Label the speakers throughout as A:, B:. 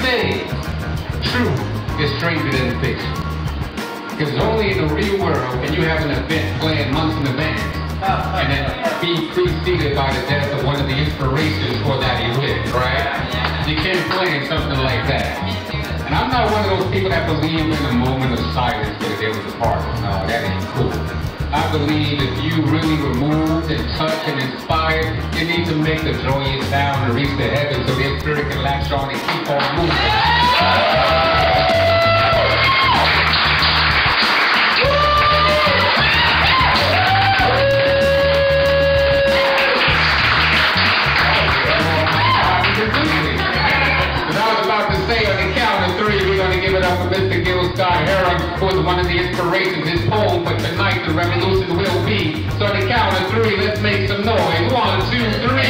A: days, truth is stranger than fiction. Because only in the real world can you have an event planned months in advance and then be preceded by the death of one of the inspirations for that event, right? You can't plan something like that. And I'm not one of those people that believe in a moment of silence for the day of the party. No, that ain't cool. I believe if you really were moved and touched and inspired, you need to make the joyous sound to reach the heavens so their spirit can latch on and keep on moving. Give it up for Mr. Gil Scott-Heron, who is one of the inspirations. His poem for tonight, the revolution will be. So on the count of three, let's make some noise. 1, 2, 3.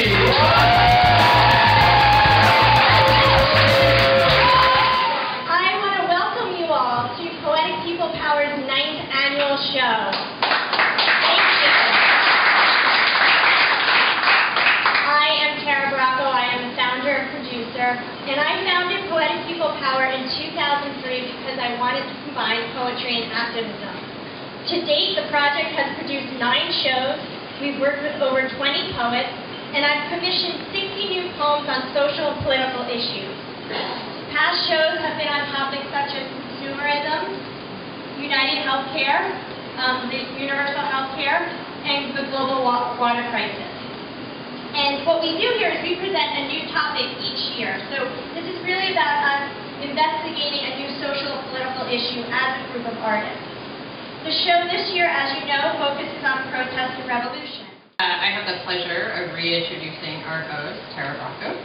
B: I want to welcome you all to Poetic People Power's 9th annual show. Thank you. I am Bracco. I am the founder and producer, and I founded Poetic People Power in 2003 because I wanted to combine poetry and activism. To date, the project has produced 9 shows. We've worked with over 20 poets, and I've commissioned 60 new poems on social and political issues. Past shows have been on topics such as consumerism, United Healthcare, the universal healthcare, and the global water crisis. And what we do here is we present a new topic each year. So this is really about us investigating a new social and political issue as a group of artists. The show this year, as you know, focuses on protest and revolution.
C: I have the pleasure of reintroducing our host, Bracco.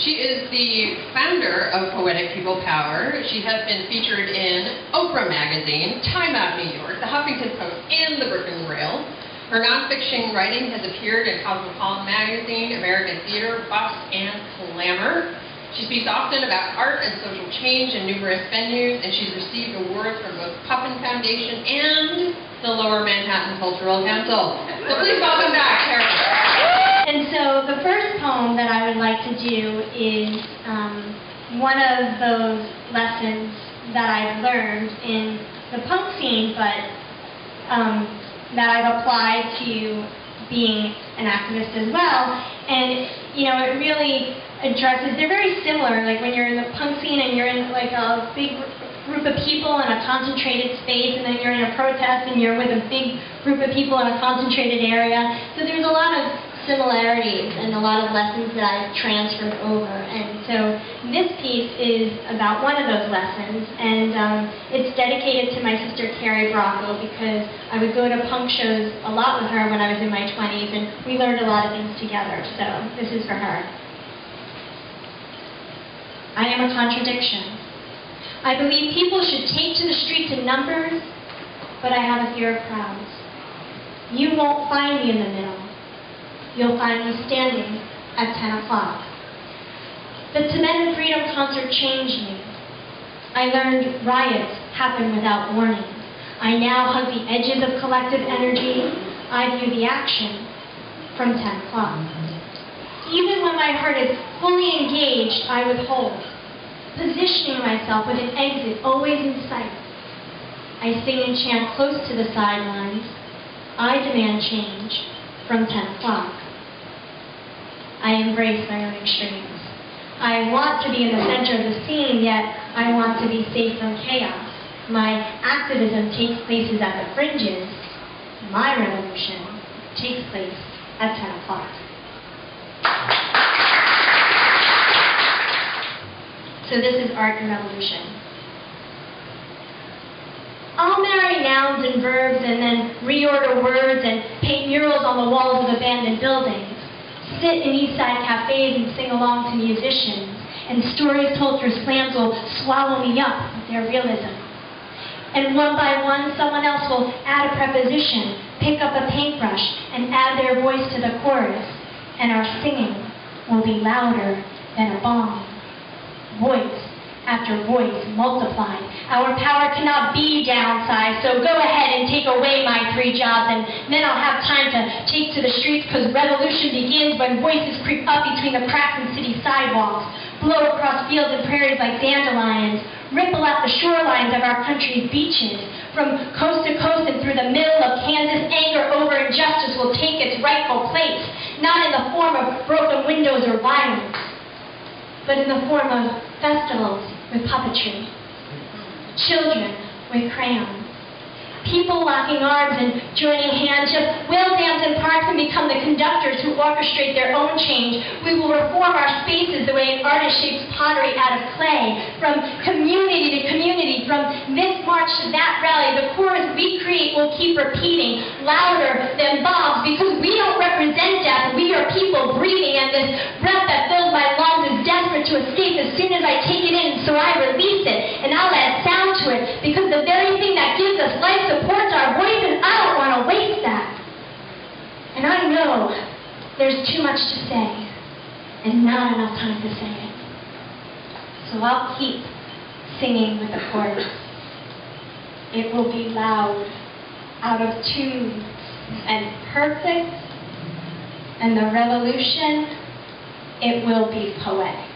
C: She is the founder of Poetic People Power. She has been featured in Oprah Magazine, Time Out New York, the Huffington Post, and the Brooklyn Rail. Her nonfiction writing has appeared in Cosmopolitan magazine, American Theater, Bust, and Clamor. She speaks often about art and social change in numerous venues, and she's received awards from both Puffin Foundation and the Lower Manhattan Cultural Council. So please welcome back, Tara.
B: And so the first poem that I would like to do is one of those lessons that I've learned in the punk scene, but that I've applied to being an activist as well. And, you know, it really addresses, they're very similar, like when you're in the punk scene and you're in like a big group of people in a concentrated space, and then you're in a protest and you're with a big group of people in a concentrated area. So there's a lot of similarities and a lot of lessons that I've transferred over. And so this piece is about one of those lessons, and it's dedicated to my sister Bracco, because I would go to punk shows a lot with her when I was in my 20s, and we learned a lot of things together. So this is for her. I am a contradiction. I believe people should take to the streets in numbers, but I have a fear of crowds. You won't find me in the middle. You'll find me standing at 10 o'clock. The Tibetan Freedom Concert changed me. I learned riots happen without warning. I now hug the edges of collective energy. I view the action from 10 o'clock. Even when my heart is fully engaged, I withhold, positioning myself with an exit always in sight. I sing and chant close to the sidelines. I demand change from 10 o'clock. I embrace my own extremes. I want to be in the center of the scene, yet I want to be safe from chaos. My activism takes places at the fringes. My revolution takes place at 10 o'clock. So this is art and revolution. I'll marry nouns and verbs and then reorder words and paint murals on the walls of abandoned buildings. Sit in East Side cafes and sing along to musicians. And stories told through slams will swallow me up with their realism. And one by one, someone else will add a preposition, pick up a paintbrush, and add their voice to the chorus. And our singing will be louder than a bomb. Voice after voice multiplied. Our power cannot be downsized, so go ahead and take away my 3 jobs, and then I'll have time to take to the streets, because revolution begins when voices creep up between the cracks in city sidewalks, blow across fields and prairies like dandelions, ripple up the shorelines of our country's beaches. From coast to coast and through the middle of Kansas, anger over injustice will take its rightful place, not in the form of broken windows or violence, but in the form of festivals with puppetry, children with crayons, people locking arms and joining hands, just will dance in parks and become the conductors who orchestrate their own change. We will reform our spaces the way an artist shapes pottery out of clay. From community to community, from this march to that rally, the chorus we create will keep repeating, louder than bombs, because we don't represent death. We are people breathing, and this breath that fills my lungs is desperate to escape as soon as I take it in, so I release it, and I'll add sound to it, because the very thing that gives us life supports our voice, and I don't want to waste that. And I know there's too much to say and not enough time to say it. So I'll keep singing with the chorus. It will be loud, out of tune, and perfect, and the revolution, it will be poetic.